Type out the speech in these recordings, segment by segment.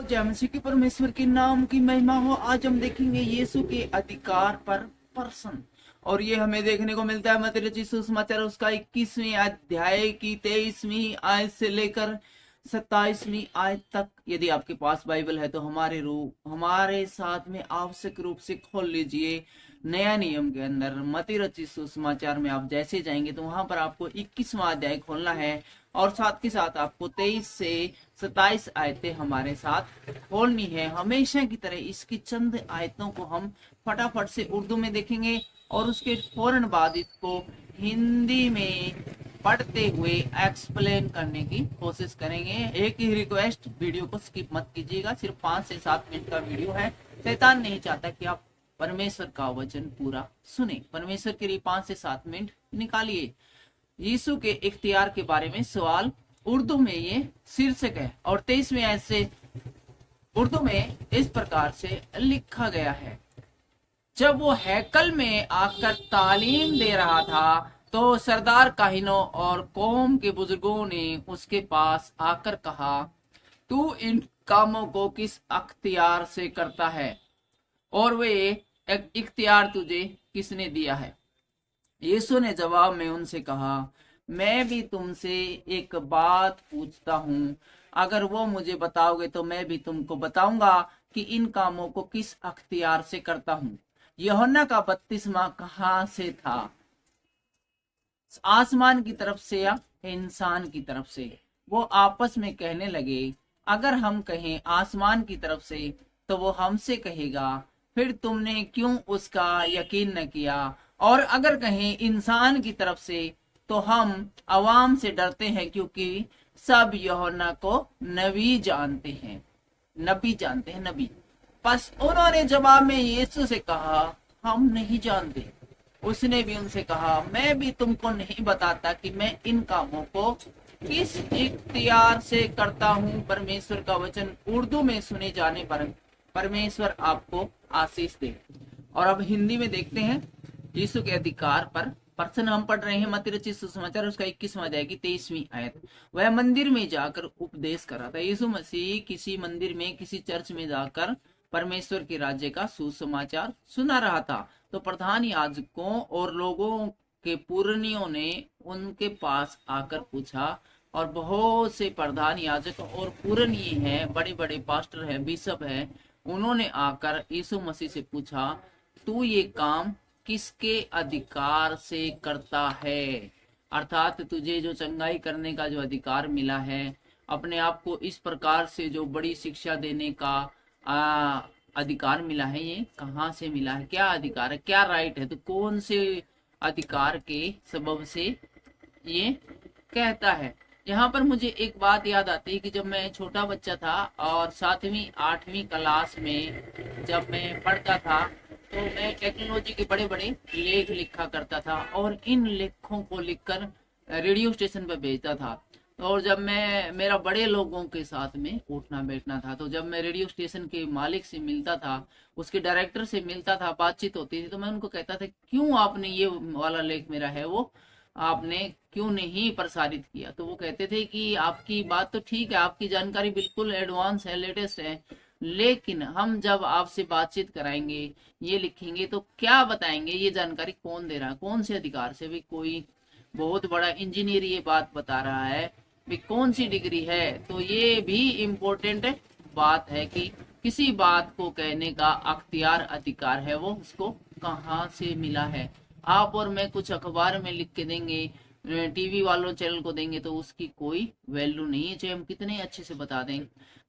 जय मसीह की परमेश्वर के नाम की महिमा हो। आज हम देखेंगे यीशु के अधिकार पर प्रश्न। और ये हमें देखने को मिलता है मत्ती रचित सुसमाचार उसका 21वें अध्याय की 23वीं आयत से लेकर 27वीं आयत तक। यदि आपके पास बाइबल है तो हमारे साथ में आवश्यक रूप से खोल लीजिए। नया नियम के अंदर मत्ती रचित सुसमाचार में आप जैसे जाएंगे तो वहां पर आपको 21वां अध्याय खोलना है और साथ के साथ आपको 23 से 27 आयतें हमारे साथ खोलनी है। हमेशा की तरह इसकी चंद आयतों को हम फटाफट से उर्दू में देखेंगे और उसके फौरन बाद इसको हिंदी में पढ़ते हुए एक्सप्लेन करने की कोशिश करेंगे। एक ही रिक्वेस्ट, वीडियो को स्किप मत कीजिएगा। सिर्फ 5 से 7 मिनट का वीडियो है। शैतान नहीं चाहता कि आप परमेश्वर का वचन पूरा सुने। परमेश्वर के लिए 5 से 7 मिनट निकालिए। यीशु के इख्तियार के बारे में सवाल उर्दू में ये शीर्षक है और 23वें आयत से उर्दू में इस प्रकार से लिखा गया है। जब वो हैकल में आकर तालीम दे रहा था तो सरदार काहिनों और कौम के बुजुर्गों ने उसके पास आकर कहा, तू इन कामों को किस अख्तियार से करता है और वे इख्तियार तुझे किसने दिया है? यीशु ने जवाब में उनसे कहा, मैं भी तुमसे एक बात पूछता हूँ। अगर वो मुझे बताओगे तो मैं भी तुमको बताऊंगा कि इन कामों को किस अख्तियार से करता हूँ। यूहन्ना का बपतिस्मा कहाँ से था? आसमान की तरफ से या इंसान की तरफ से? वो आपस में कहने लगे, अगर हम कहें आसमान की तरफ से तो वो हमसे कहेगा, फिर तुमने क्यों उसका यकीन न किया? और अगर कहें इंसान की तरफ से तो हम अवाम से डरते हैं, क्योंकि सब यूहन्ना को नबी जानते हैं। नबी। बस उन्होंने जवाब में यीशु से कहा, हम नहीं जानते। उसने भी उनसे कहा, मैं भी तुमको नहीं बताता कि मैं इन कामों को किस इख्तियार से करता हूँ। परमेश्वर का वचन उर्दू में सुने जाने पर परमेश्वर आपको आशीष दे। और अब हिंदी में देखते हैं यीशु के अधिकार पर प्रश्न। हम पढ़ रहे हैं मत्ती रचित सुसमाचार उसका 21वां अध्याय की 23वीं आयत। वह मंदिर में जाकर उपदेश कर रहा था। यीशु मसीह किसी मंदिर में, किसी चर्च में जाकर परमेश्वर के राज्य का सुसमाचार सुना रहा था। तो प्रधान याजकों और लोगों के पुरनियों ने उनके पास आकर पूछा, और बहुत से प्रधान याजक और पुरनिये हैं, बड़े बड़े पास्टर हैं, बिशप हैं, उन्होंने आकर यीशु मसीह से पूछा, तू ये काम किसके अधिकार से करता है? अर्थात तुझे जो चंगाई करने का जो अधिकार मिला है, अपने आप को इस प्रकार से जो बड़ी शिक्षा देने का अधिकार मिला है, ये कहाँ से मिला है? क्या अधिकार है? क्या राइट है? तो कौन से अधिकार के सबब से ये कहता है? यहाँ पर मुझे एक बात याद आती है कि जब मैं छोटा बच्चा था और 7वीं 8वीं क्लास में जब मैं पढ़ता था तो मैं टेक्नोलॉजी के बड़े बड़े लेख लिखा करता था और इन लेखों को लिखकर रेडियो स्टेशन पर भेजता था। और जब मैं मेरा बड़े लोगों के साथ में उठना बैठना था, तो जब मैं रेडियो स्टेशन के मालिक से मिलता था, उसके डायरेक्टर से मिलता था, बातचीत होती थी, तो मैं उनको कहता था, क्यों आपने ये वाला लेख मेरा है वो आपने क्यों नहीं प्रसारित किया? तो वो कहते थे कि आपकी बात तो ठीक है, आपकी जानकारी बिल्कुल एडवांस है, लेटेस्ट है, लेकिन हम जब आपसे बातचीत कराएंगे, ये लिखेंगे, तो क्या बताएंगे? ये जानकारी कौन दे रहा है? कौन से अधिकार से? भी कोई बहुत बड़ा इंजीनियर ये बात बता रहा है, भी कौन सी डिग्री है? तो ये भी इम्पोर्टेंट बात है कि किसी बात को कहने का अख्तियार, अधिकार है, वो उसको कहाँ से मिला है। आप और मैं कुछ अखबार में लिख के देंगे, टीवी वालों चैनल को देंगे, तो उसकी कोई वैल्यू नहीं है, चाहे हम कितने अच्छे से बता दें।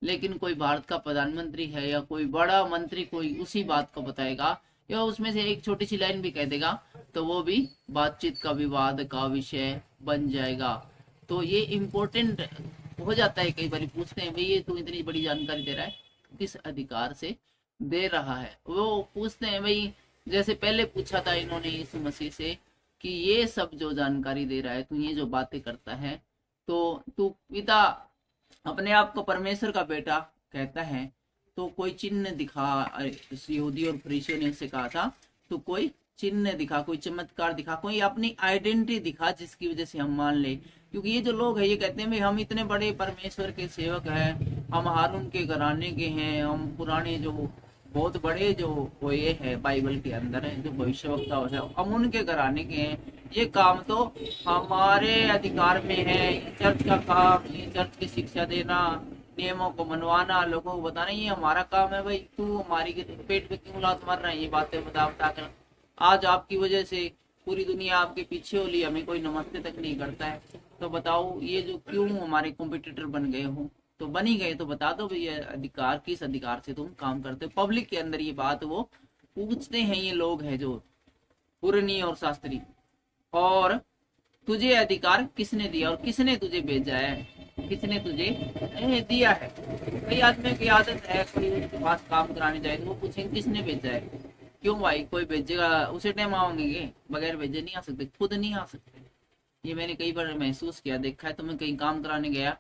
लेकिन कोई भारत का प्रधानमंत्री है या कोई बड़ा मंत्री कोई उसी बात को बताएगा या उसमें से एक छोटी सी लाइन भी कह देगा, तो वो भी बातचीत का, विवाद का विषय बन जाएगा। तो ये इम्पोर्टेंट हो जाता है। कई बार पूछते हैं, भाई ये तू इतनी बड़ी जानकारी दे रहा है, किस अधिकार से दे रहा है? वो पूछते हैं, भाई जैसे पहले पूछा था इन्होंने यीशु मसीह से कि ये सब जो जानकारी दे रहा है, तू ये जो बातें करता है, तो तू पिता अपने आप को परमेश्वर का बेटा कहता है, तो कोई चिन्ह दिखा। यहूदी और फरीसियों ने उससे कहा था, तो कोई चिन्ह दिखा, कोई चमत्कार दिखा, कोई अपनी आइडेंटिटी दिखा जिसकी वजह से हम मान ले क्योंकि ये जो लोग हैं ये कहते हैं भाई हम इतने बड़े परमेश्वर के सेवक हैं, हम हारून के घराने के हैं, हम पुराने जो बहुत बड़े जो वो ये है बाइबल के अंदर है जो भविष्यवक्ता है हम उनके घराने के हैं, ये काम तो हमारे अधिकार में है। चर्च का काम, ये चर्च की शिक्षा देना, नियमों को मनवाना, लोगों को बताना, ये हमारा काम है। भाई तू हमारी पेट पे क्यों लात मार रहा है, ये बातें बता कर आज आपकी वजह से पूरी दुनिया आपके पीछे हो ली, हमें कोई नमस्ते तक नहीं करता है। तो बताओ ये जो क्यों हमारे कॉम्पिटिटर बन गए हो, तो बन ही गए तो बता दो भैया अधिकार किस अधिकार से तुम काम करते हो। पब्लिक के अंदर ये बात वो पूछते हैं, ये लोग हैं जो पुरानी और शास्त्री, और तुझे अधिकार किसने दिया और किसने तुझे भेजा है, किसने तुझे दिया है। कई आदमी की आदत है कोई उसके पास काम कराने जाए तो वो पूछेंगे किसने भेजा है। क्यों भाई, कोई भेजेगा उसी टाइम आओगे, बगैर भेजे नहीं आ सकते, खुद नहीं आ सकते। ये मैंने कई बार महसूस किया, देखा है। तो मैं कहीं काम कराने गया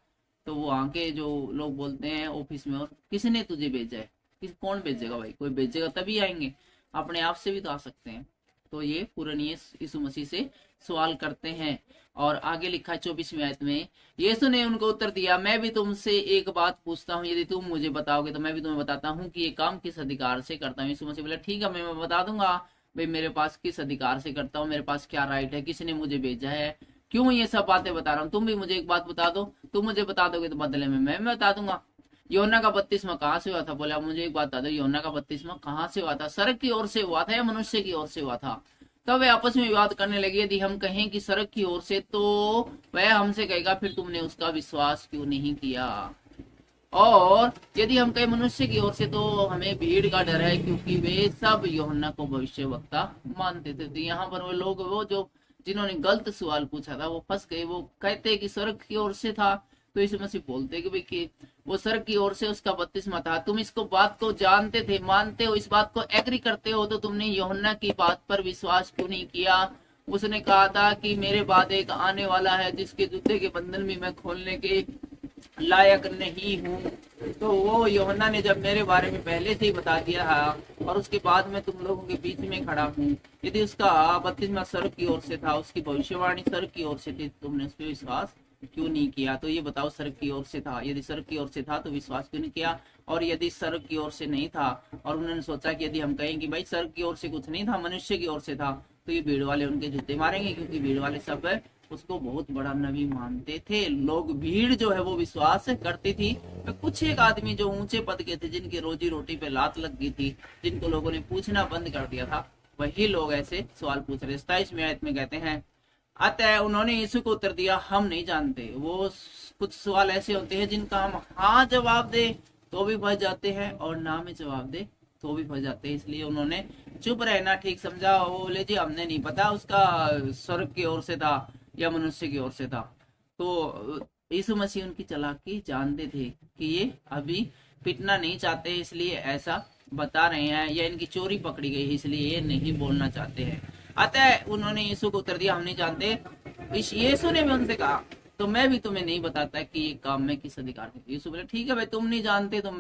तो वो आके जो लोग बोलते हैं ऑफिस में, और किसने तुझे भेजा है, कौन भेजेगा भाई, कोई भेजेगा तभी आएंगे, अपने आप से भी तो आ सकते हैं। तो ये पुरानी यीशु मसीह से सवाल करते हैं। और आगे लिखा है 24वीं आयत में, यीशु ने उनको उत्तर दिया, मैं भी तुमसे एक बात पूछता हूँ, यदि तुम मुझे बताओगे तो मैं भी तुम्हें बताता हूँ कि ये काम किस अधिकार से करता हूँ। यीशु मसीह बोला ठीक है मैं बता दूंगा भाई मेरे पास किस अधिकार से करता हूँ, मेरे पास क्या राइट है, किसने मुझे भेजा है, क्यों ये सब बातें बता रहा हूँ। तुम भी मुझे एक बात बता दो, तुम मुझे बता दोगे तो बदले में मैं बता दूंगा। यूहन्ना का बपतिस्मा कहाँ से हुआ था, बोला मुझे एक बात बता दो, यूहन्ना का बपतिस्मा कहाँ से हुआ था, स्वर्ग की ओर से हुआ था या मनुष्य की ओर से हुआ था। तब वे आपस में विवाद करने लगे, यदि हम कहें कि स्वर्ग की ओर से तो वह हमसे कहेगा फिर तुमने उसका विश्वास क्यों नहीं किया, और यदि हम कहें मनुष्य की ओर से तो हमें भीड़ का डर है क्योंकि वे सब यूहन्ना को भविष्यवक्ता मानते थे। तो यहाँ पर वो लोग वो जो जिन्होंने गलत सवाल पूछा था वो फंस गए। वो कहते कि स्वर्ग की ओर से था, तो यीशु मसीह बोलते कि भाई कि वो स्वर्ग की ओर से उसका बपतिस्मा था। तुम इसको बात को जानते थे, मानते हो, इस बात को एग्री करते हो, तो तुमने यूहन्ना की बात पर विश्वास क्यों नहीं किया। उसने कहा था कि मेरे बाद एक आने वाला है जिसके जूते के बंधन भी मैं खोलने के लायक नहीं हूँ। तो वो यूहन्ना ने जब मेरे बारे में पहले से ही बता दिया है और उसके बाद मैं तुम लोगों के बीच में खड़ा हूँ, यदि उसका बपतिस्मा स्वर्ग की ओर से था, उसकी भविष्यवाणी स्वर्ग की ओर से थी, तुमने उस पर विश्वास क्यों नहीं किया। तो ये बताओ स्वर्ग की ओर से था, यदि स्वर्ग की ओर से था तो विश्वास क्यों नहीं किया, और यदि स्वर्ग की ओर से नहीं था और उन्होंने सोचा कि यदि हम कहें कि भाई स्वर्ग की ओर से कुछ नहीं था, मनुष्य की ओर से था, तो ये भीड़ वाले उनके जूते मारेंगे, क्योंकि भीड़ वाले सब उसको बहुत बड़ा नबी मानते थे। लोग भीड़ जो है वो विश्वास करती थी। कुछ एक आदमी जो ऊंचे पद के थे, जिनकी रोजी रोटी पे लात लग गई थी, जिनको लोगों ने पूछना बंद कर दिया था, वही लोग ऐसे सवाल पूछ रहे। 27वें आयत में कहते हैं, अतः उन्होंने यीशु को उत्तर दिया, हम नहीं जानते। वो कुछ सवाल ऐसे होते हैं जिनका हम हाँ जवाब दे तो भी फंस जाते हैं और ना में जवाब दे तो भी फंस जाते हैं। इसलिए उन्होंने चुप रहना ठीक समझा। वो बोले जी हमने नहीं पता उसका स्वर्ग की ओर से था या मनुष्य की ओर से था। तो यीशु मसीह उनकी चालाकी जानते थे कि ये अभी पिटना नहीं चाहते, इसलिए ऐसा बता रहे हैं, या इनकी चोरी पकड़ी गई इसलिए ये नहीं बोलना चाहते हैं। अतः उन्होंने यीशु को उत्तर दिया, हम नहीं जानते। यीशु ने भी उनसे कहा, तो मैं भी तुम्हें नहीं बताता कि ये काम में किस अधिकार से। यीशु बोले ठीक है भाई, तुम नहीं जानते तो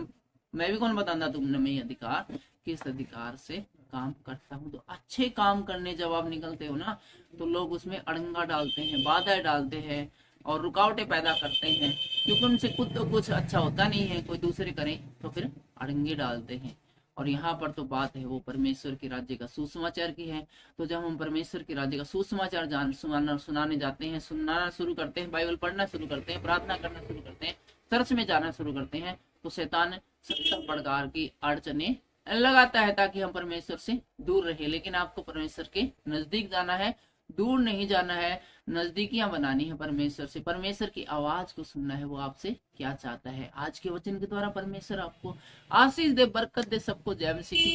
मैं भी कौन बताता तुमने मैं अधिकार किस अधिकार से काम करता हूँ। तो अच्छे काम करने जब आप निकलते हो ना, तो लोग उसमें अड़ंगा डालते हैं, बाधा डालते हैं और रुकावटें पैदा करते हैं, क्योंकि उनसे खुद तो कुछ अच्छा होता नहीं है, कोई दूसरे करें तो फिर अड़ंगे डालते हैं। और यहाँ पर तो बात है वो परमेश्वर के राज्य का सुसमाचार की है। तो जब हम परमेश्वर के राज्य का सुसमाचार सुनाने जाते हैं, सुनना शुरू करते हैं, बाइबल पढ़ना शुरू करते हैं, प्रार्थना करना शुरू करते हैं, चर्च में जाना शुरू करते हैं, तो शैतान सब प्रकार की अड़चने लगाता है ताकि हम परमेश्वर से दूर रहे। लेकिन आपको परमेश्वर के नजदीक जाना है, दूर नहीं जाना है, नजदीकियां बनानी है परमेश्वर से। परमेश्वर की आवाज को सुनना है, वो आपसे क्या चाहता है। आज के वचन के द्वारा परमेश्वर आपको आशीष दे, बरकत दे। सबको जय मसीह।